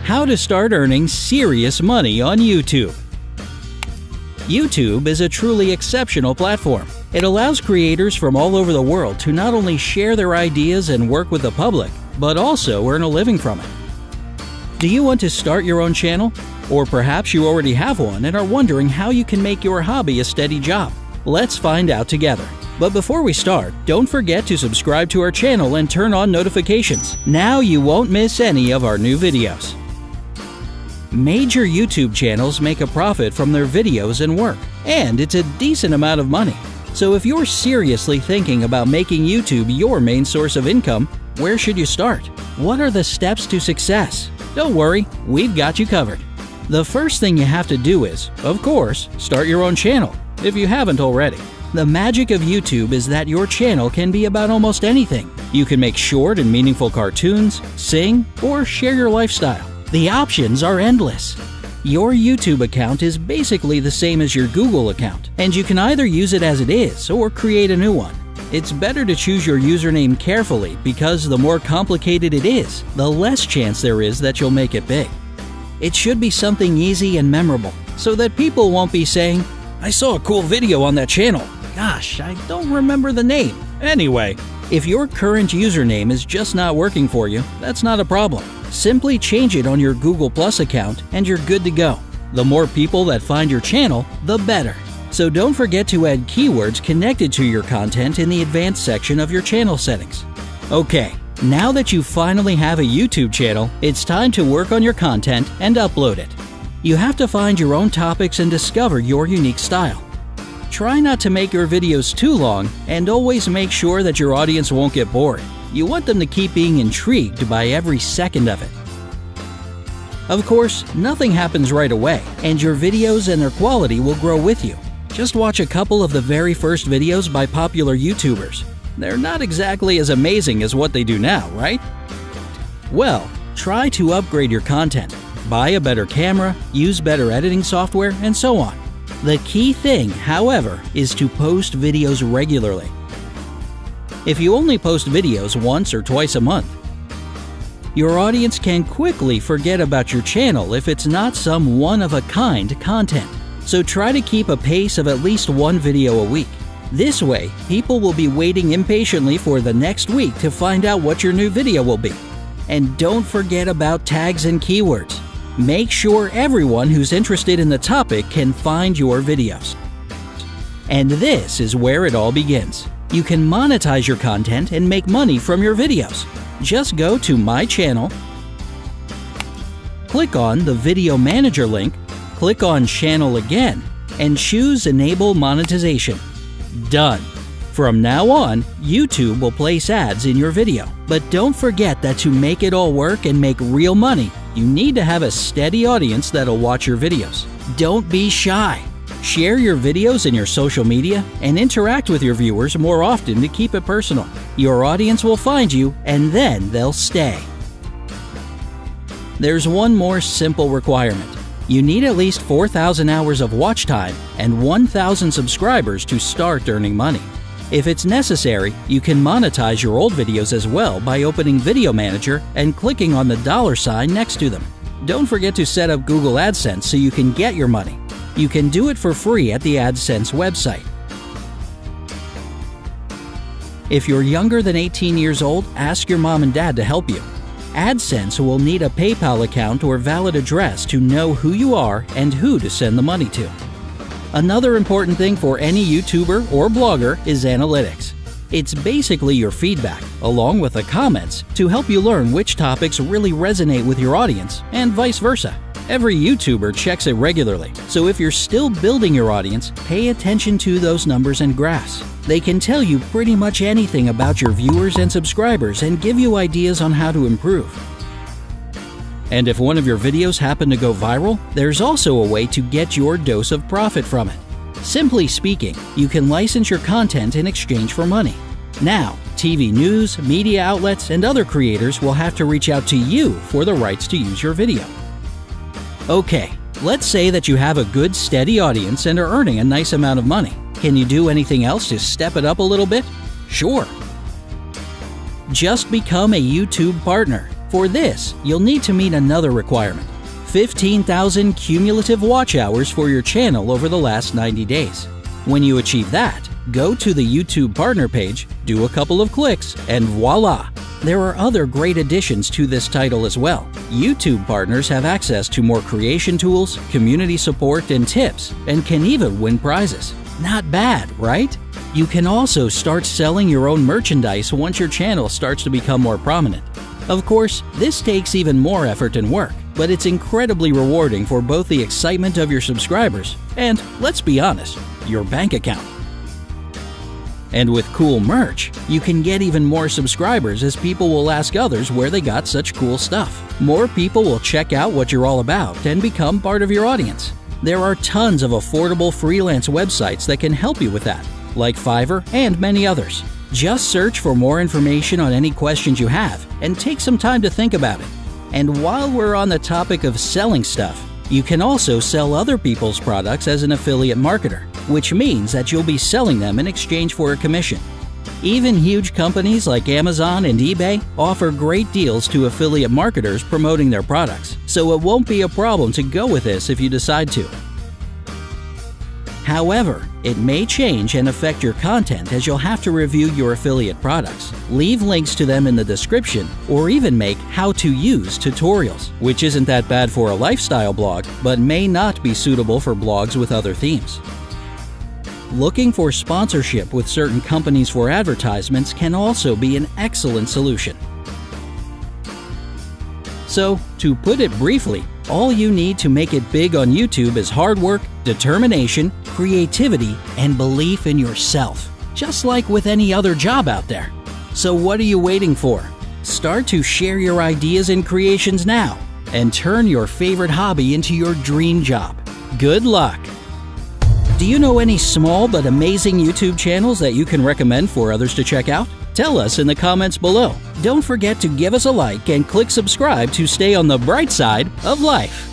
How to start earning serious money on YouTube. YouTube is a truly exceptional platform. It allows creators from all over the world to not only share their ideas and work with the public, but also earn a living from it. Do you want to start your own channel? Or perhaps you already have one and are wondering how you can make your hobby a steady job? Let's find out together. But before we start, don't forget to subscribe to our channel and turn on notifications. Now you won't miss any of our new videos. Major YouTube channels make a profit from their videos and work, and it's a decent amount of money. So if you're seriously thinking about making YouTube your main source of income, where should you start? What are the steps to success? Don't worry, we've got you covered. The first thing you have to do is, of course, start your own channel, if you haven't already. The magic of YouTube is that your channel can be about almost anything. You can make short and meaningful cartoons, sing, or share your lifestyle. The options are endless. Your YouTube account is basically the same as your Google account, and you can either use it as it is or create a new one. It's better to choose your username carefully because the more complicated it is, the less chance there is that you'll make it big. It should be something easy and memorable, so that people won't be saying, "I saw a cool video on that channel. Gosh, I don't remember the name." Anyway, if your current username is just not working for you, that's not a problem. Simply change it on your Google Plus account and you're good to go. The more people that find your channel, the better. So don't forget to add keywords connected to your content in the advanced section of your channel settings. Okay, now that you finally have a YouTube channel, it's time to work on your content and upload it. You have to find your own topics and discover your unique style. Try not to make your videos too long, and always make sure that your audience won't get bored. You want them to keep being intrigued by every second of it. Of course, nothing happens right away, and your videos and their quality will grow with you. Just watch a couple of the very first videos by popular YouTubers. They're not exactly as amazing as what they do now, right? Well, try to upgrade your content. Buy a better camera, use better editing software, and so on. The key thing, however, is to post videos regularly. If you only post videos once or twice a month, your audience can quickly forget about your channel if it's not some one-of-a-kind content. So try to keep a pace of at least one video a week. This way, people will be waiting impatiently for the next week to find out what your new video will be. And don't forget about tags and keywords. Make sure everyone who's interested in the topic can find your videos. And this is where it all begins. You can monetize your content and make money from your videos. Just go to My Channel, click on the Video Manager link, click on Channel again, and choose Enable Monetization. Done. From now on, YouTube will place ads in your video. But don't forget that to make it all work and make real money, you need to have a steady audience that'll watch your videos. Don't be shy. Share your videos in your social media and interact with your viewers more often to keep it personal. Your audience will find you and then they'll stay. There's one more simple requirement. You need at least 4,000 hours of watch time and 1,000 subscribers to start earning money. If it's necessary, you can monetize your old videos as well by opening Video Manager and clicking on the $sign next to them. Don't forget to set up Google AdSense so you can get your money. You can do it for free at the AdSense website. If you're younger than 18 years old, ask your mom and dad to help you. AdSense will need a PayPal account or valid address to know who you are and who to send the money to. Another important thing for any YouTuber or blogger is analytics. It's basically your feedback, along with the comments, to help you learn which topics really resonate with your audience, and vice versa. Every YouTuber checks it regularly, so if you're still building your audience, pay attention to those numbers and graphs. They can tell you pretty much anything about your viewers and subscribers and give you ideas on how to improve. And if one of your videos happen to go viral, there's also a way to get your dose of profit from it. Simply speaking, you can license your content in exchange for money. Now, TV news, media outlets, and other creators will have to reach out to you for the rights to use your video. Okay, let's say that you have a good, steady audience and are earning a nice amount of money. Can you do anything else to step it up a little bit? Sure. Just become a YouTube partner. For this, you'll need to meet another requirement: 15,000 cumulative watch hours for your channel over the last 90 days. When you achieve that, go to the YouTube partner page, do a couple of clicks, and voila! There are other great additions to this title as well. YouTube partners have access to more creation tools, community support, and tips, and can even win prizes. Not bad, right? You can also start selling your own merchandise once your channel starts to become more prominent. Of course, this takes even more effort and work, but it's incredibly rewarding for both the excitement of your subscribers and, let's be honest, your bank account. And with cool merch, you can get even more subscribers as people will ask others where they got such cool stuff. More people will check out what you're all about and become part of your audience. There are tons of affordable freelance websites that can help you with that, like Fiverr and many others. Just search for more information on any questions you have and take some time to think about it. And while we're on the topic of selling stuff, you can also sell other people's products as an affiliate marketer, which means that you'll be selling them in exchange for a commission. Even huge companies like Amazon and eBay offer great deals to affiliate marketers promoting their products, so it won't be a problem to go with this if you decide to. However, it may change and affect your content as you'll have to review your affiliate products, leave links to them in the description, or even make how-to-use tutorials, which isn't that bad for a lifestyle blog, but may not be suitable for blogs with other themes. Looking for sponsorship with certain companies for advertisements can also be an excellent solution. So, to put it briefly, all you need to make it big on YouTube is hard work, determination, creativity, and belief in yourself, just like with any other job out there. So what are you waiting for? Start to share your ideas and creations now, and turn your favorite hobby into your dream job. Good luck! Do you know any small but amazing YouTube channels that you can recommend for others to check out? Tell us in the comments below. Don't forget to give us a like and click subscribe to stay on the bright side of life.